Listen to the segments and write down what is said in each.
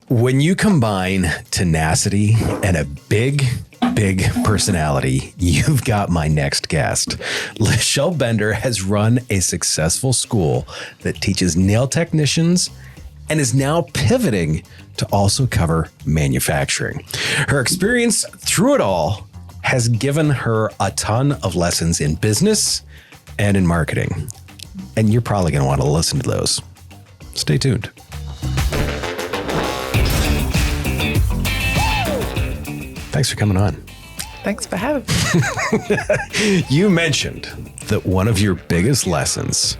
When you combine tenacity and a big personality, you've got my next guest. Lachelle Bender has run a successful school that teaches nail technicians and is now pivoting to also cover manufacturing. Her experience through it all has given her a ton of lessons in business and in marketing. And you're probably going to want to listen to those. Stay tuned. Thanks for coming on. Thanks for having me. You mentioned that one of your biggest lessons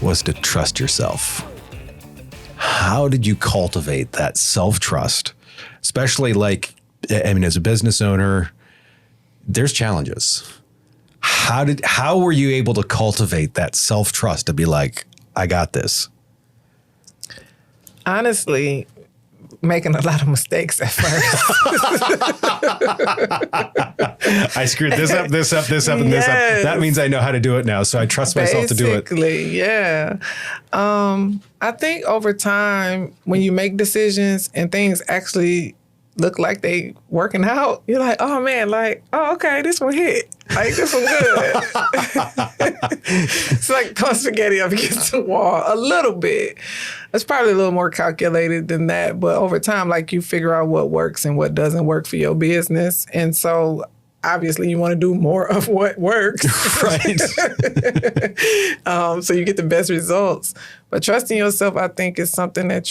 was to trust yourself. How did you cultivate that self-trust? Especially as a business owner, there's challenges. How were you able to cultivate that self-trust to be like, I got this? Honestly, making a lot of mistakes at first. I screwed this up, and this up. That means I know how to do it now. So I trust myself to do it. Basically, yeah. I think over time, when you make decisions and things actually look like they working out, you're like, oh man, okay, this one hit. This one good. It's like throwing spaghetti up against the wall a little bit. It's probably a little more calculated than that, but over time, you figure out what works and what doesn't work for your business. And so obviously you want to do more of what works. Right. So you get the best results. But trusting yourself, I think, is something that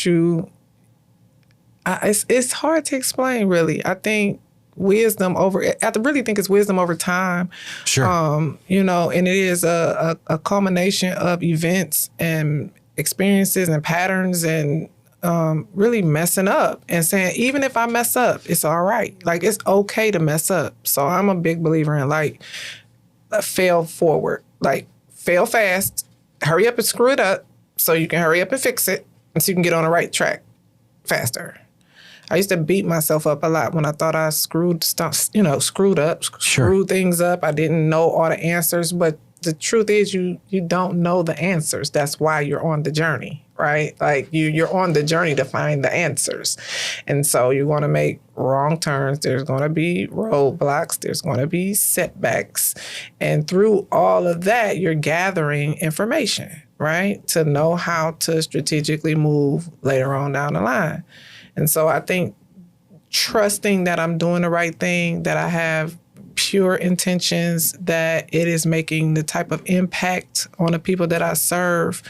it's hard to explain, really. I think I really think it's wisdom over time. Sure. And it is a culmination of events and experiences and patterns and really messing up and saying, even if I mess up, it's all right. It's okay to mess up. So I'm a big believer in fail forward, fail fast, hurry up and screw it up so you can hurry up and fix it and so you can get on the right track faster. I used to beat myself up a lot when I thought I screwed things up. I didn't know all the answers, but the truth is you don't know the answers. That's why you're on the journey, right? You're on the journey to find the answers. And so you're going to make wrong turns. There's going to be roadblocks. There's going to be setbacks. And through all of that, you're gathering information, right? To know how to strategically move later on down the line. And so I think trusting that I'm doing the right thing, that I have pure intentions, that it is making the type of impact on the people that I serve,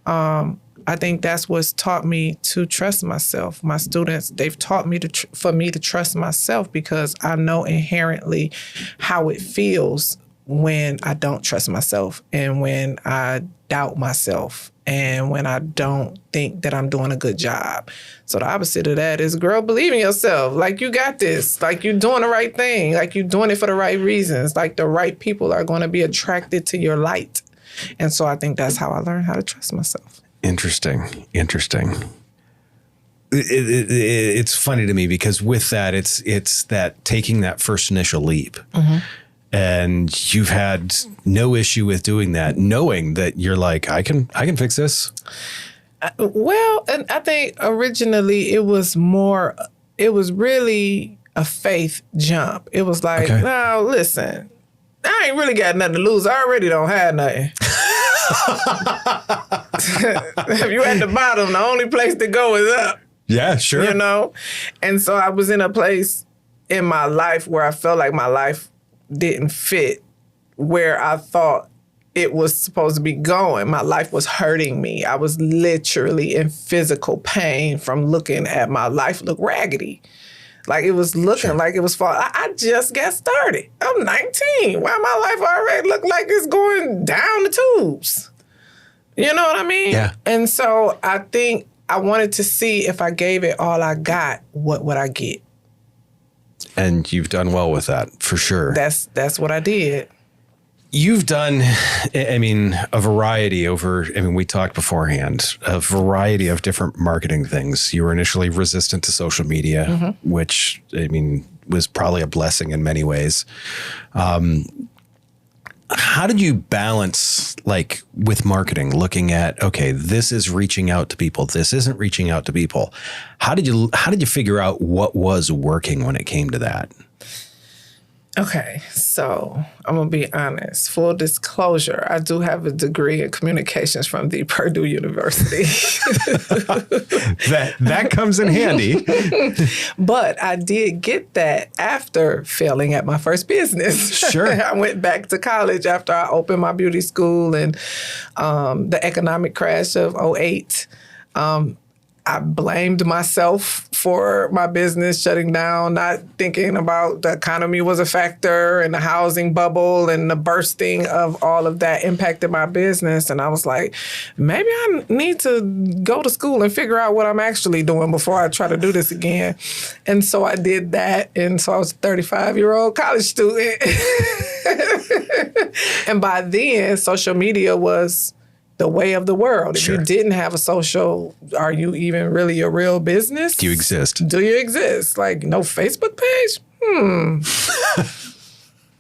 I think that's what's taught me to trust myself. My students, they've taught me for me to trust myself because I know inherently how it feels when I don't trust myself and when I doubt myself and when I don't think that I'm doing a good job. So the opposite of that is, girl, believe in yourself. You got this. You're doing the right thing. You're doing it for the right reasons. The right people are going to be attracted to your light. And so I think that's how I learned how to trust myself. Interesting. It's funny to me because with that, it's that taking that first initial leap. Mm-hmm. And you've had no issue with doing that, knowing that you're I can fix this. Well, and I think originally it was really a faith jump. It was okay. No, listen, I ain't really got nothing to lose. I already don't have nothing. If you at the bottom, the only place to go is up. Yeah, sure. And so I was in a place in my life where I felt like my life didn't fit where I thought it was supposed to be going. My life was hurting me. I was literally in physical pain from looking at my life look raggedy. It was looking like it was falling. I just got started. I'm 19. Why my life already look like it's going down the tubes? You know what I mean? Yeah. And so I think I wanted to see if I gave it all I got, what would I get? And you've done well with that, for sure. That's what I did. You've done, a variety we talked beforehand, a variety of different marketing things. You were initially resistant to social media, mm-hmm. which, was probably a blessing in many ways. how did you balance, like, with marketing, looking at, okay, this is reaching out to people, this isn't reaching out to people. How did you figure out what was working when it came to that? Okay, so I'm going to be honest. Full disclosure, I do have a degree in communications from the Purdue University. That comes in handy. But I did get that after failing at my first business. Sure. I went back to college after I opened my beauty school and the economic crash of '08. I blamed myself for my business shutting down, not thinking about the economy was a factor and the housing bubble and the bursting of all of that impacted my business. And I was like, maybe I need to go to school and figure out what I'm actually doing before I try to do this again. And so I did that. And so I was a 35-year-old college student. And by then, social media was the way of the world. If Sure. you didn't have a social, are you even really a real business? Do you exist? Do you exist? Like, no Facebook page?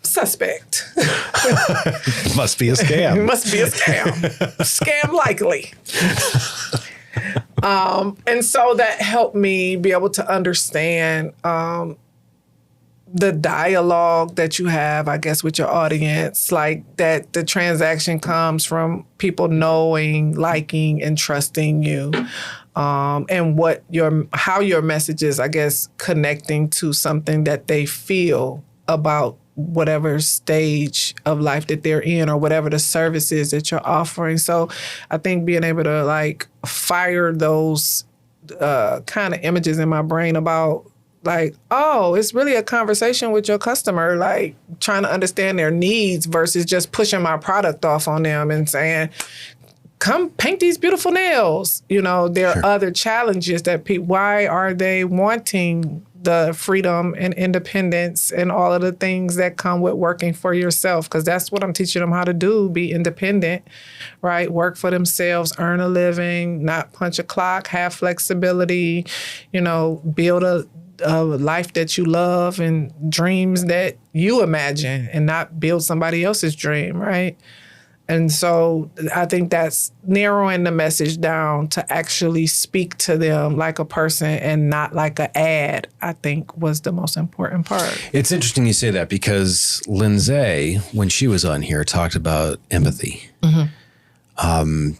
Suspect. Must be a scam. Must be a scam. Scam likely. And so that helped me be able to understand the dialogue that you have, I guess, with your audience, like that the transaction comes from people knowing, liking, and trusting you, and how your message is, I guess, connecting to something that they feel about whatever stage of life that they're in or whatever the service is that you're offering. So I think being able to like fire those kind of images in my brain about like, oh, it's really a conversation with your customer, like trying to understand their needs versus just pushing my product off on them and saying, come paint these beautiful nails. You know, there are other challenges that why are they wanting the freedom and independence and all of the things that come with working for yourself? Because that's what I'm teaching them how to do, be independent, right? Work for themselves, earn a living, not punch a clock, have flexibility, you know, build a life that you love and dreams that you imagine and not build somebody else's dream, right? And so I think that's narrowing the message down to actually speak to them like a person and not like an ad, I think was the most important part. It's interesting you say that because Lindsay, when she was on here, talked about empathy. Mm-hmm.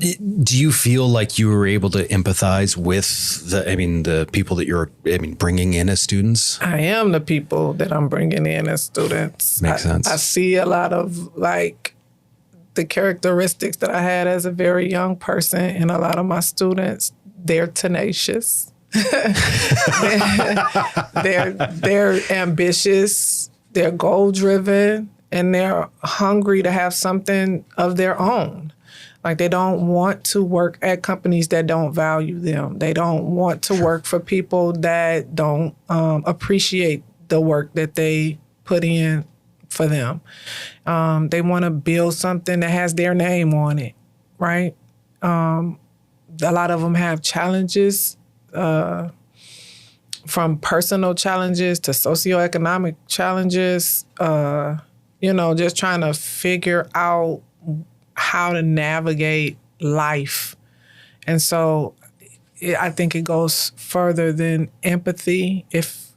Do you feel like you were able to empathize with the people that you're bringing in as students? I am the people that I'm bringing in as students. Makes sense. I see a lot of like the characteristics that I had as a very young person in a lot of my students. They're tenacious. they're ambitious. They're goal driven, and they're hungry to have something of their own. Like they don't want to work at companies that don't value them. They don't want to work for people that don't appreciate the work that they put in for them. They want to build something that has their name on it, right? A lot of them have challenges, from personal challenges to socioeconomic challenges, just trying to figure out how to navigate life. And so I think it goes further than empathy. If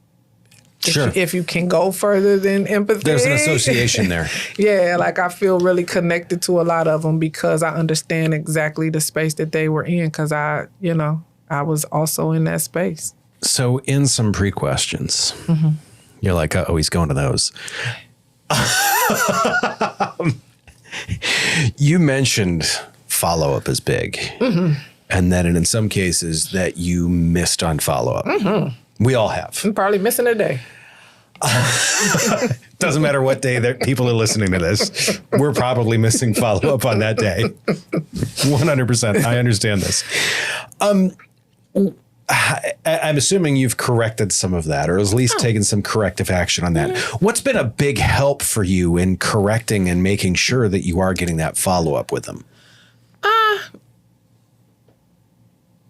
you can go further than empathy. There's an association there. Yeah, like I feel really connected to a lot of them because I understand exactly the space that they were in because I was also in that space. So in some pre-questions, you're like, oh, he's going to those. You mentioned follow-up is big, and then in some cases that you missed on follow-up. We all have. I'm probably missing a day. Doesn't matter what day that people are listening to this. We're probably missing follow-up on that day. 100%. I understand this. I'm assuming you've corrected some of that or at least taken some corrective action on that. What's been a big help for you in correcting and making sure that you are getting that follow-up with them?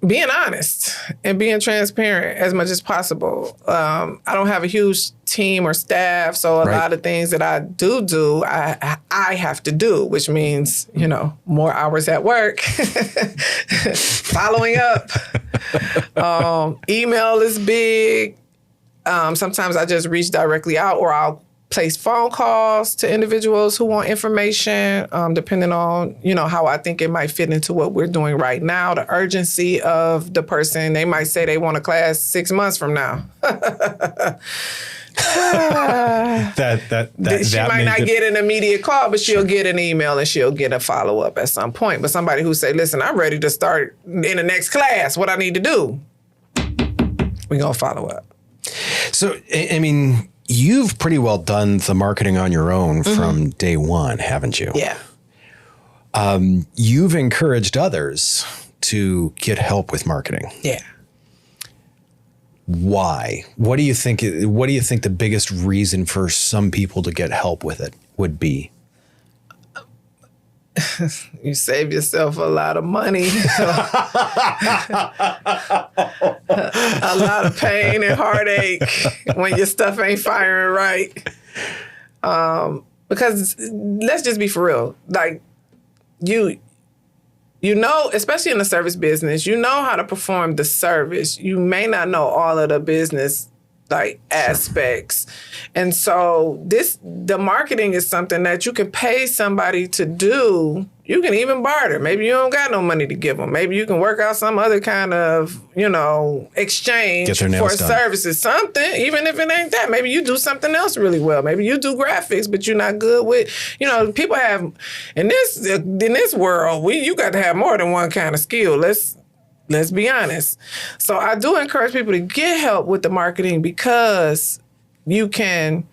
being honest and being transparent as much as possible. I don't have a huge team or staff, so a lot of things that I do, I have to do, which means, more hours at work, following up. Email is big. Sometimes I just reach directly out, or I'll place phone calls to individuals who want information, depending on, how I think it might fit into what we're doing right now, the urgency of the person. They might say they want a class 6 months from now. She might not get an immediate call, but she'll get an email and she'll get a follow-up at some point. But somebody who say, listen, I'm ready to start in the next class, what I need to do, we're going to follow up. So, I mean, you've pretty well done the marketing on your own from day one, haven't you? Yeah. You've encouraged others to get help with marketing. Yeah. Why? What do you think the biggest reason for some people to get help with it would be? You save yourself a lot of money, a lot of pain and heartache when your stuff ain't firing right. Because let's just be for real. Like you know, especially in the service business, you know how to perform the service. You may not know all of the business aspects. And so the marketing is something that you can pay somebody to do. You can even barter. Maybe you don't got no money to give them. Maybe you can work out some other kind of, exchange for services, something, even if it ain't that. Maybe you do something else really well. Maybe you do graphics, but you're not good with, people have, in this world, you got to have more than one kind of skill. Let's be honest. So I do encourage people to get help with the marketing because you can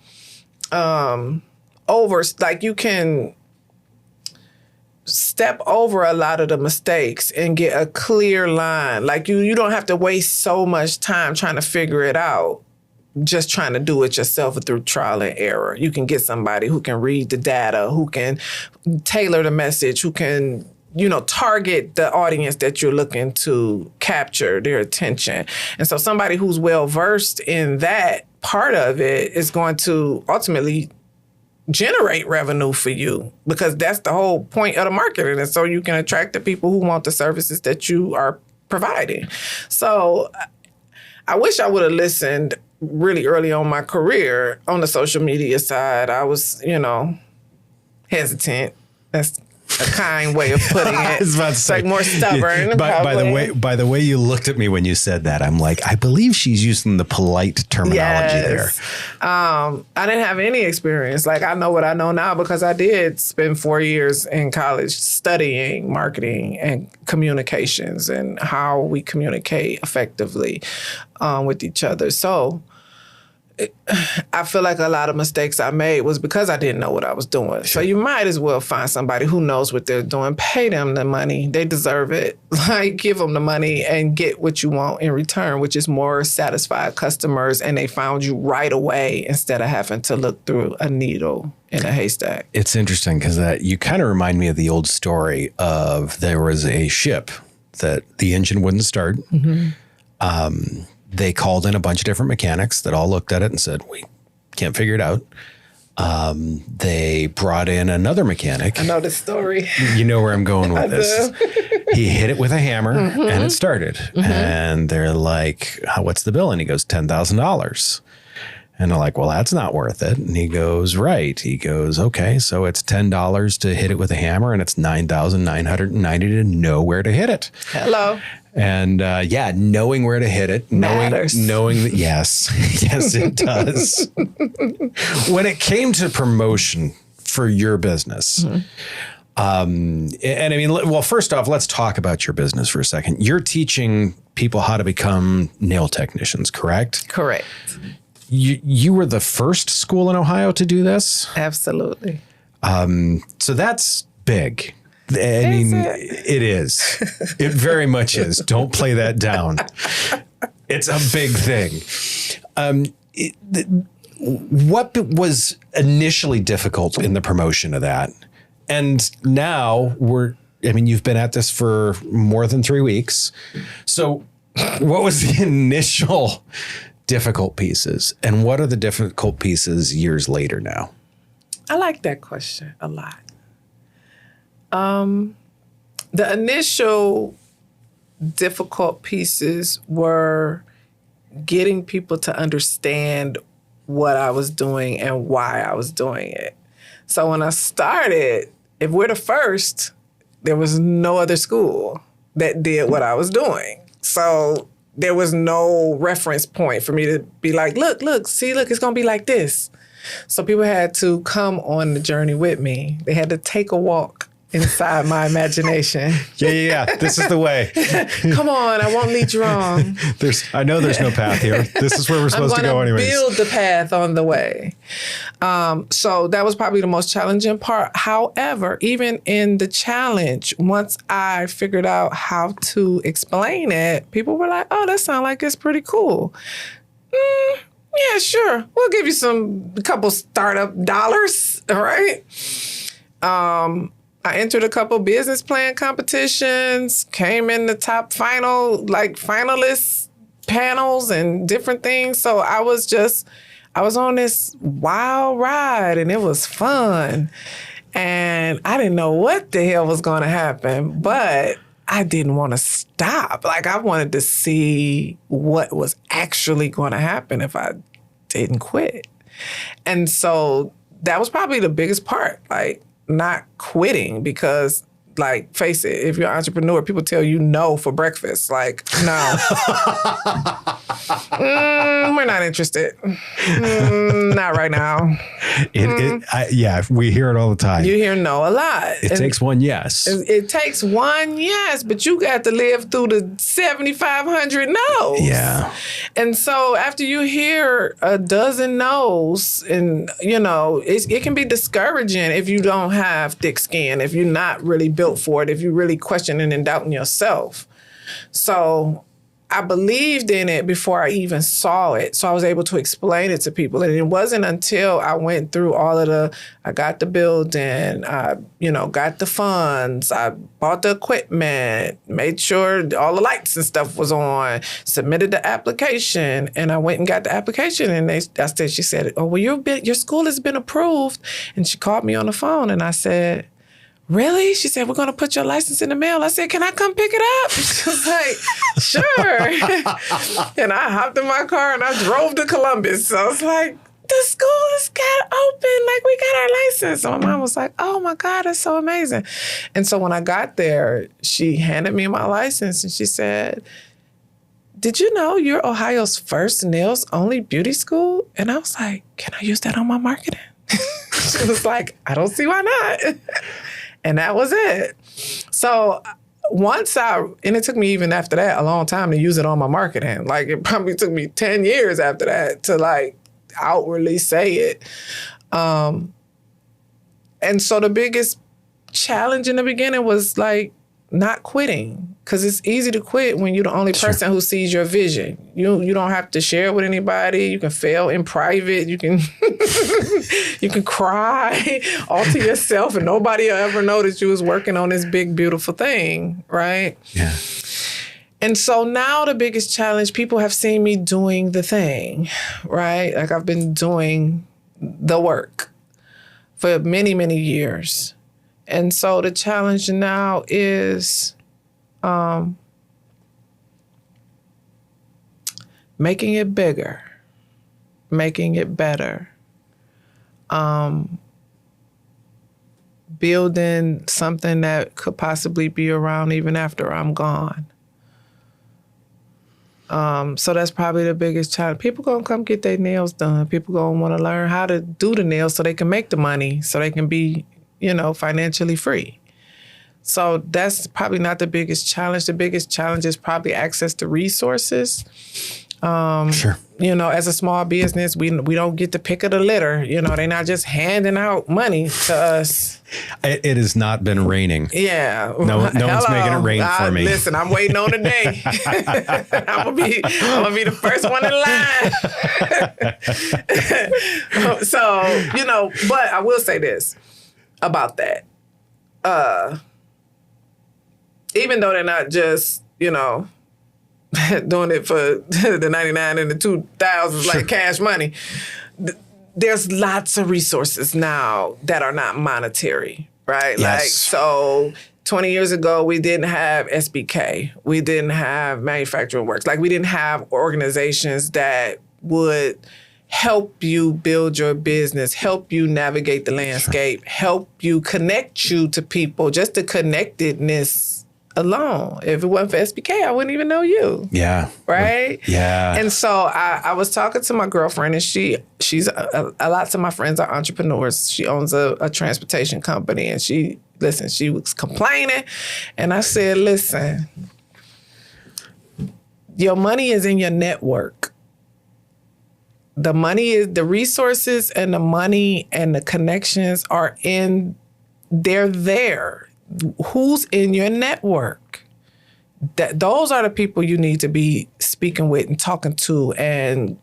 you can step over a lot of the mistakes and get a clear line. Like you don't have to waste so much time trying to figure it out, just trying to do it yourself through trial and error. You can get somebody who can read the data, who can tailor the message, who can target the audience that you're looking to capture their attention. And so somebody who's well-versed in that part of it is going to ultimately generate revenue for you, because that's the whole point of the marketing. And so you can attract the people who want the services that you are providing. So I wish I would have listened really early on in my career on the social media side. I was, hesitant. That's a kind way of putting it. It's like more stubborn. By the way you looked at me when you said that, I'm like, I believe she's using the polite terminology there. I didn't have any experience. Like, I know what I know now because I did spend 4 years in college studying marketing and communications and how we communicate effectively with each other. So I feel like a lot of mistakes I made was because I didn't know what I was doing. So you might as well find somebody who knows what they're doing. Pay them the money. They deserve it. Give them the money and get what you want in return, which is more satisfied customers. And they found you right away instead of having to look through a needle in a haystack. It's interesting because you kind of remind me of the old story of there was a ship that the engine wouldn't start. Mm-hmm. They called in a bunch of different mechanics that all looked at it and said, we can't figure it out. They brought in another mechanic. I know the story. You know where I'm going with this. He hit it with a hammer and it started. Mm-hmm. And they're like, what's the bill? And he goes, $10,000. And they're like, well, that's not worth it. And he goes, right. He goes, okay, so it's $10 to hit it with a hammer and it's $9,990 to know where to hit it. Hello. And knowing where to hit it, knowing that, yes, yes, it does. When it came to promotion for your business, and I mean, well, first off, let's talk about your business for a second. You're teaching people how to become nail technicians, correct? Correct. You were the first school in Ohio to do this? Absolutely. So that's big. I mean, it is. It very much is. Don't play that down. It's a big thing. What was initially difficult in the promotion of that? And now I mean, you've been at this for more than 3 weeks. So what was the initial difficult pieces, and what are the difficult pieces years later now? I like that question a lot. The initial difficult pieces were getting people to understand what I was doing and why I was doing it. So when I started, if we're the first, there was no other school that did what I was doing. So there was no reference point for me to be like, look, it's gonna be like this. So people had to come on the journey with me. They had to take a walk inside my imagination. Yeah. This is the way. Come on, I won't lead you wrong. I know there's no path here. This is where we're supposed to go anyways. Build the path on the way. So that was probably the most challenging part. However, even in the challenge, once I figured out how to explain it, people were like, oh, that sounds like it's pretty cool. Yeah, sure. We'll give you a couple startup dollars, all right? I entered a couple business plan competitions, came in the top finalist panels and different things. So I was on this wild ride, and it was fun. And I didn't know what the hell was going to happen, but I didn't want to stop. Like, I wanted to see what was actually going to happen if I didn't quit. And so that was probably the biggest part, like not quitting, because like, face it, if you're an entrepreneur, people tell you no for breakfast. Like, no. We're not interested. Not right now. We hear it all the time. You hear no a lot. It takes one yes. It takes one yes, but you got to live through the 7,500 no's. Yeah. And so after you hear a dozen no's, and it can be discouraging if you don't have thick skin, if you're not really built for it, if you're really questioning and doubting yourself. So I believed in it before I even saw it. So I was able to explain it to people. And it wasn't until I went through I got the building, I got the funds, I bought the equipment, made sure all the lights and stuff was on, submitted the application, and I went and got the application. And she said, oh, well, your school has been approved. And she called me on the phone, and I said, really? She said, we're going to put your license in the mail. I said, can I come pick it up? She was like, sure. And I hopped in my car and I drove to Columbus. So I was like, the school is got open. Like, we got our license. So my mom was like, oh my God, that's so amazing. And so when I got there, she handed me my license and she said, did you know you're Ohio's first nails only beauty school? And I was like, can I use that on my marketing? She was like, I don't see why not. And that was it. So and it took me even after that a long time to use it on my marketing. Like, it probably took me 10 years after that to like outwardly say it. And so the biggest challenge in the beginning was like not quitting, because it's easy to quit when you're the only person who sees your vision. You don't have to share it with anybody. You can fail in private. You can you can cry all to yourself, and nobody will ever know that you was working on this big, beautiful thing, right? Yeah. And so now the biggest challenge, people have seen me doing the thing, right? Like, I've been doing the work for many, many years. And so the challenge now is making it bigger, making it better, building something that could possibly be around even after I'm gone. So that's probably the biggest challenge. People gonna come get their nails done. People gonna want to learn how to do the nails so they can make the money, so they can be, financially free. So that's probably not the biggest challenge. The biggest challenge is probably access to resources. Sure. As a small business, we don't get the pick of the litter. They're not just handing out money to us. It has not been raining. Yeah. No one's making it rain for me. Listen, I'm waiting on the day. I'm gonna be the first one in line. So, but I will say this about that. even though they're not just, doing it for the 99 and the 2000s like cash money, there's lots of resources now that are not monetary, right? Yes. Like, so 20 years ago, we didn't have SBK. We didn't have Manufacturing Works. Like, we didn't have organizations that would help you build your business, help you navigate the landscape, help you connect you to people. Just the connectedness alone. If it wasn't for SBK, I wouldn't even know you. Yeah. Right? Yeah. And so I was talking to my girlfriend, and she's a lots of my friends are entrepreneurs. She owns a transportation company, and she was complaining, and I said, listen, your money is in your network. The money is the resources, and the money and the connections they're there. Who's in your network? Those are the people you need to be speaking with and talking to and,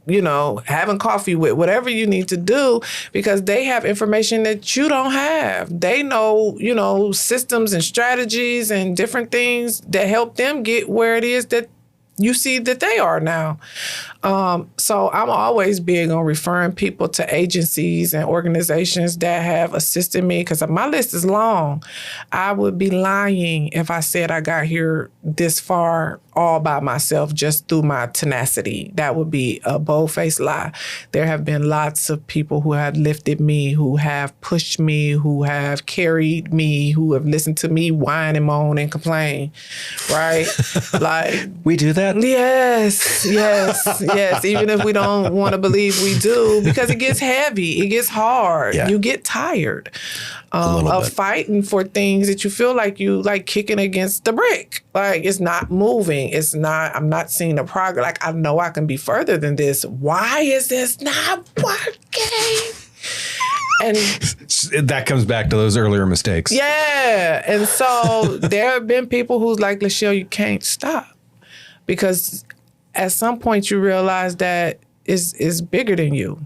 having coffee with, whatever you need to do, because they have information that you don't have. They know, systems and strategies and different things that help them get where it is that you see that they are now. So I'm always big on referring people to agencies and organizations that have assisted me, because my list is long. I would be lying if I said I got here this far all by myself just through my tenacity. That would be a bold-faced lie. There have been lots of people who have lifted me, who have pushed me, who have carried me, who have listened to me whine and moan and complain, right? Like, we do that? Yes. Even if we don't want to believe we do, because it gets heavy, it gets hard. Yeah. You get tired of fighting for things that you feel like you like kicking against the brick. Like, it's not moving. I'm not seeing the progress. Like, I know I can be further than this. Why is this not working? And that comes back to those earlier mistakes. Yeah. And so there have been people who's like, Lachelle, you can't stop. Because at some point you realize that it's bigger than you,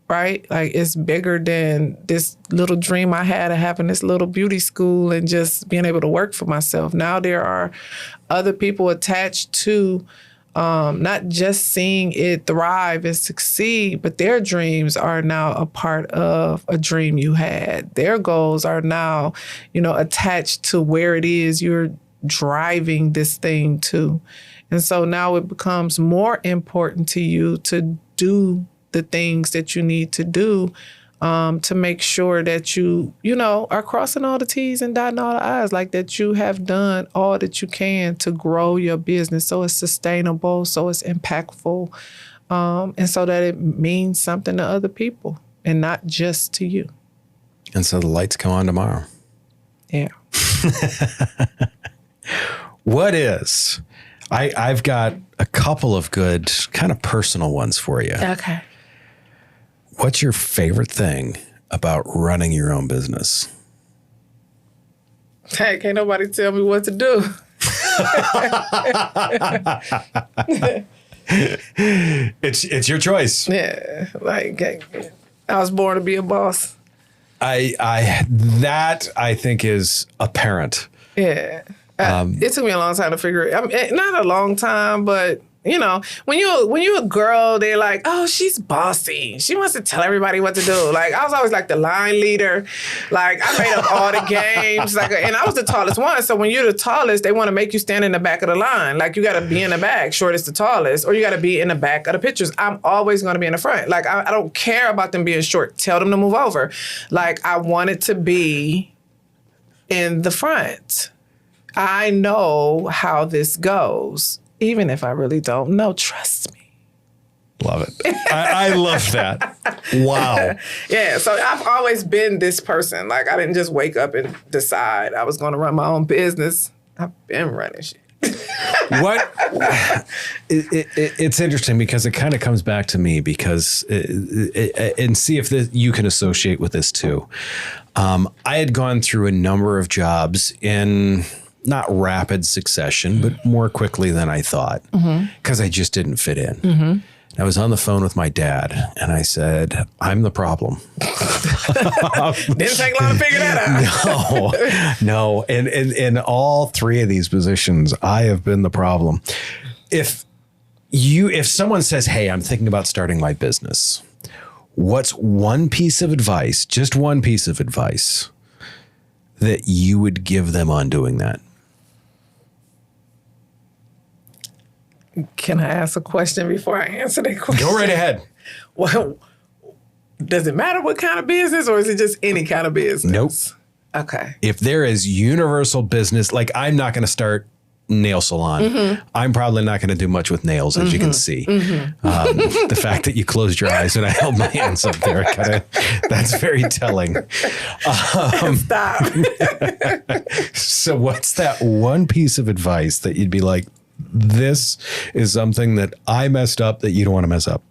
right? Like, it's bigger than this little dream I had of having this little beauty school and just being able to work for myself. Now there are other people attached to not just seeing it thrive and succeed, but their dreams are now a part of a dream you had. Their goals are now, attached to where it is you're driving this thing to. And so now it becomes more important to you to do the things that you need to do to make sure that you are crossing all the T's and dotting all the I's, like that you have done all that you can to grow your business so it's sustainable, so it's impactful, and so that it means something to other people and not just to you. And so the lights come on tomorrow. Yeah. What is... I've got a couple of good kind of personal ones for you. Okay. What's your favorite thing about running your own business? Hey, can't nobody tell me what to do. It's your choice. Yeah. Like, I was born to be a boss. That I think is apparent. Yeah. It took me a long time to figure it out. Not a long time, but, when you're a girl, they're like, oh, she's bossy. She wants to tell everybody what to do. Like, I was always like the line leader. Like, I made up all the games. And I was the tallest one. So when you're the tallest, they want to make you stand in the back of the line. Like, you got to be in the back, shortest to tallest, or you got to be in the back of the pictures. I'm always going to be in the front. Like, I don't care about them being short. Tell them to move over. Like, I wanted to be in the front. I know how this goes, even if I really don't know. Trust me. Love it. I love that. Wow. Yeah, so I've always been this person. Like, I didn't just wake up and decide I was going to run my own business. I've been running shit. It's interesting because it kind of comes back to me because and see if you can associate with this too. I had gone through a number of jobs in not rapid succession, but more quickly than I thought because I just didn't fit in. And I was on the phone with my dad and I said, I'm the problem. Didn't take long to figure that out. No. And in all three of these positions, I have been the problem. If someone says, hey, I'm thinking about starting my business, what's one piece of advice, just one piece of advice that you would give them on doing that? Can I ask a question before I answer that question? Go right ahead. Well, does it matter what kind of business or is it just any kind of business? Nope. Okay. If there is universal business, like I'm not going to start nail salon. I'm probably not going to do much with nails, as you can see. The fact that you closed your eyes when I held my hands up there, that's very telling. Stop. So what's that one piece of advice that you'd be like, this is something that I messed up that you don't want to mess up?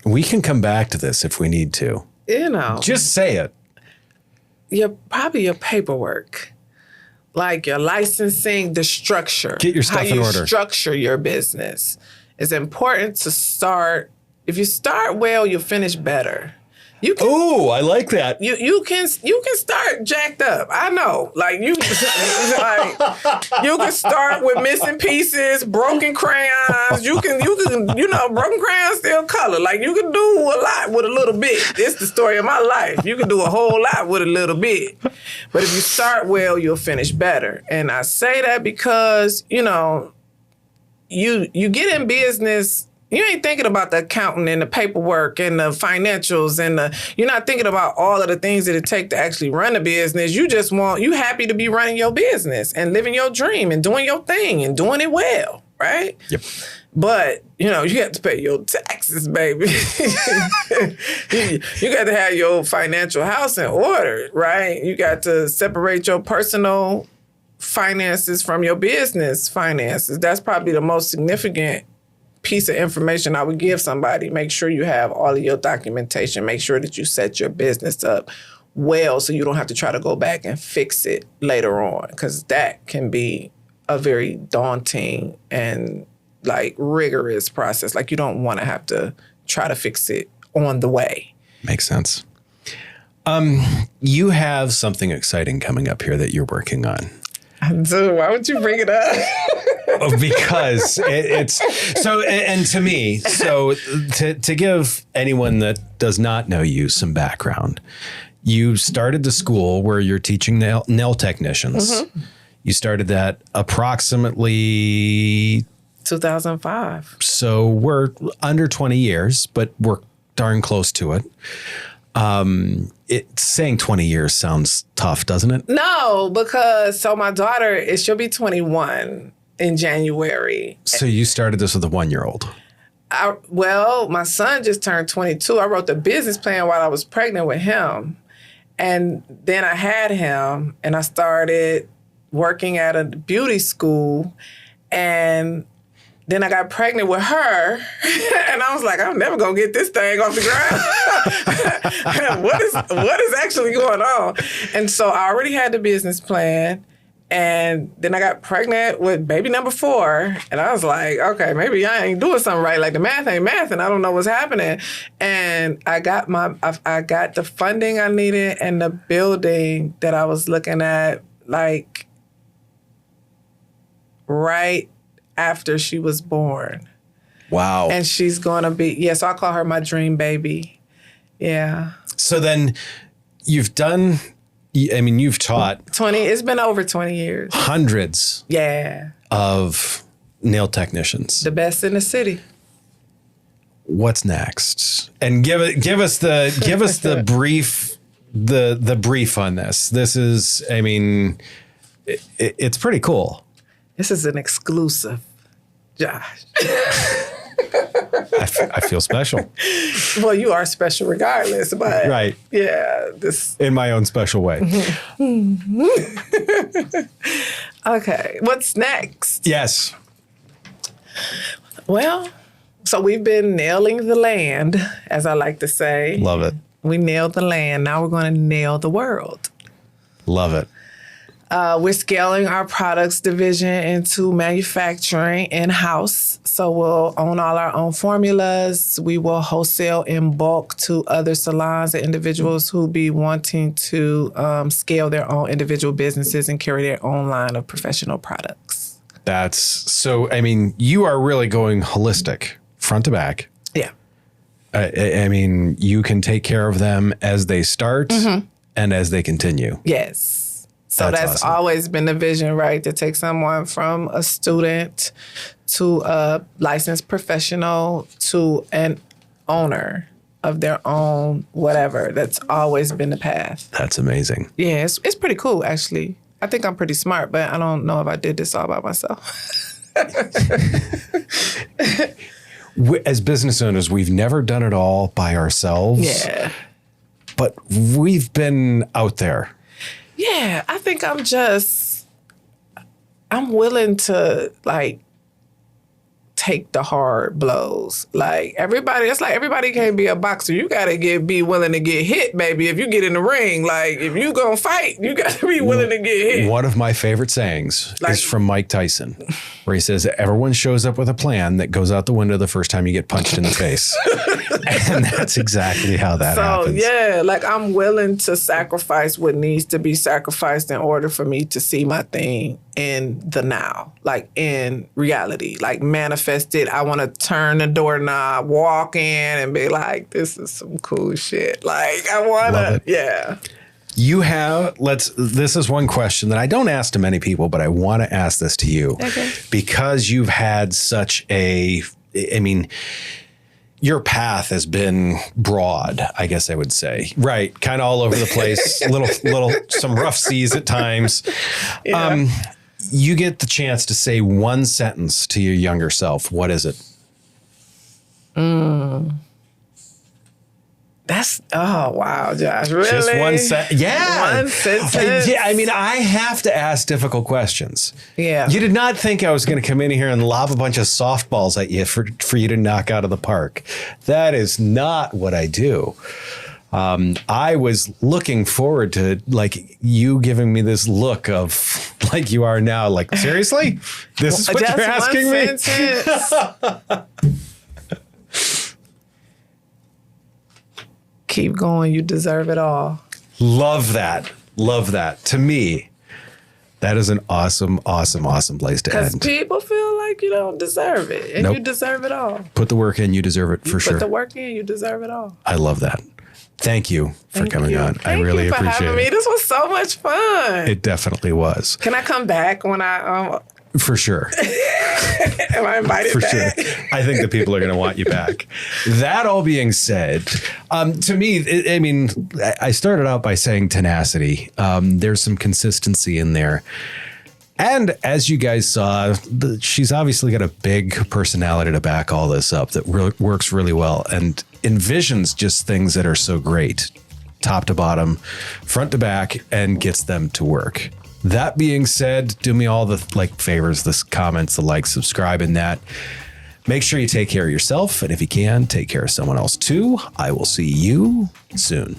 We can come back to this if we need to. Just say it. Probably your paperwork. Like your licensing, the structure. Get your stuff in order. How you structure your business. It's important to start. If you start well, you'll finish better. Oh, I like that. You can start jacked up. I know. Like you can start with missing pieces, broken crayons. You can broken crayons still color. Like you can do a lot with a little bit. It's the story of my life. You can do a whole lot with a little bit. But if you start well, you'll finish better. And I say that because, you get in business. You ain't thinking about the accounting and the paperwork and the financials and you're not thinking about all of the things that it takes to actually run a business. You happy to be running your business and living your dream and doing your thing and doing it well, right? Yep. But, you have to pay your taxes, baby. You got to have your financial house in order, right? You got to separate your personal finances from your business finances. That's probably the most significant piece of information I would give somebody. Make sure you have all of your documentation. Make sure that you set your business up well so you don't have to try to go back and fix it later on, because that can be a very daunting and rigorous process. Like you don't want to have to try to fix it on the way. Makes sense. You have something exciting coming up here that you're working on. I do. Why would you bring it up? Because it's so, and to me, so to give anyone that does not know you some background, you started the school where you're teaching nail technicians. Mm-hmm. You started that approximately 2005. So we're under 20 years, but we're darn close to it. Saying 20 years sounds tough, doesn't it? No, because my daughter, she'll be 21 in January. So you started this with a 1-year-old? My son just turned 22. I wrote the business plan while I was pregnant with him. And then I had him and I started working at a beauty school. And then I got pregnant with her, and I was like, I'm never gonna get this thing off the ground. What is actually going on? And so I already had the business plan, and then I got pregnant with baby number 4, and I was like, okay, maybe I ain't doing something right. Like the math ain't math, and I don't know what's happening. And I got the funding I needed and the building that I was looking at, right after she was born. Wow. And she's going to be, so I call her my dream baby. Yeah. So then you've taught. It's been over 20 years. Hundreds. Yeah. Of nail technicians. The best in the city. What's next? And give us the brief, the brief on this. This is, it's pretty cool. This is an exclusive, Josh. I feel special. Well, you are special regardless, but right. Yeah, this in my own special way. Okay, what's next? Yes. Well, so we've been nailing the land, as I like to say. Love it. We nailed the land. Now we're going to nail the world. Love it. We're scaling our products division into manufacturing in-house. So we'll own all our own formulas. We will wholesale in bulk to other salons and individuals who be wanting to scale their own individual businesses and carry their own line of professional products. That's so, I mean, you are really going holistic, front to back. Yeah. I mean, you can take care of them as they start and as they continue. Yes. So that's awesome. always been the vision, right? To take someone from a student to a licensed professional to an owner of their own whatever. That's always been the path. That's amazing. Yeah, it's pretty cool, actually. I think I'm pretty smart, but I don't know if I did this all by myself. As business owners, we've never done it all by ourselves. Yeah. But we've been out there. Yeah, I think I'm willing to like take the hard blows. Like everybody can't be a boxer. You gotta be willing to get hit, baby. If you get in the ring, like if you gonna fight, you gotta be willing to get hit. One of my favorite sayings is from Mike Tyson, where he says, everyone shows up with a plan that goes out the window the first time you get punched in the face. And that's exactly how that happens. So yeah, like I'm willing to sacrifice what needs to be sacrificed in order for me to see my thing in the now, like in reality, like manifest it. I want to turn the doorknob, walk in and be like, this is some cool shit. Like I want to, yeah. You have, this is one question that I don't ask to many people, but I want to ask this to you. Okay. Because you've had such I mean, your path has been broad, I guess I would say. Right. Kind of all over the place, little, some rough seas at times. Yeah. You get the chance to say one sentence to your younger self. What is it? That's, oh, wow, Josh. Really? Just one sentence. Yeah. One sentence. Yeah. I mean, I have to ask difficult questions. Yeah. You did not think I was going to come in here and lob a bunch of softballs at you for you to knock out of the park. That is not what I do. I was looking forward to like you giving me this look of like you are now. Like, seriously? This is what you're asking me? Keep going. You deserve it all. Love that. Love that. To me, that is an awesome, awesome, awesome place to end. Because people feel like you don't deserve it, and you deserve it all. Put the work in, you deserve it for sure. Put the work in, you deserve it all. I love that. Thank you for coming on. I really appreciate it. Thank you for having me. This was so much fun. It definitely was. Can I come back when I... For sure. Am I invited For back? sure. I think the people are going to want you back. That all being said, to me, I mean, I started out by saying tenacity. There's some consistency in there. And as you guys saw, she's obviously got a big personality to back all this up that works really well and envisions just things that are so great, top to bottom, front to back, and gets them to work. That being said, do me all the favors, the comments, the likes, subscribe, and that. Make sure you take care of yourself. And if you can, take care of someone else too. I will see you soon.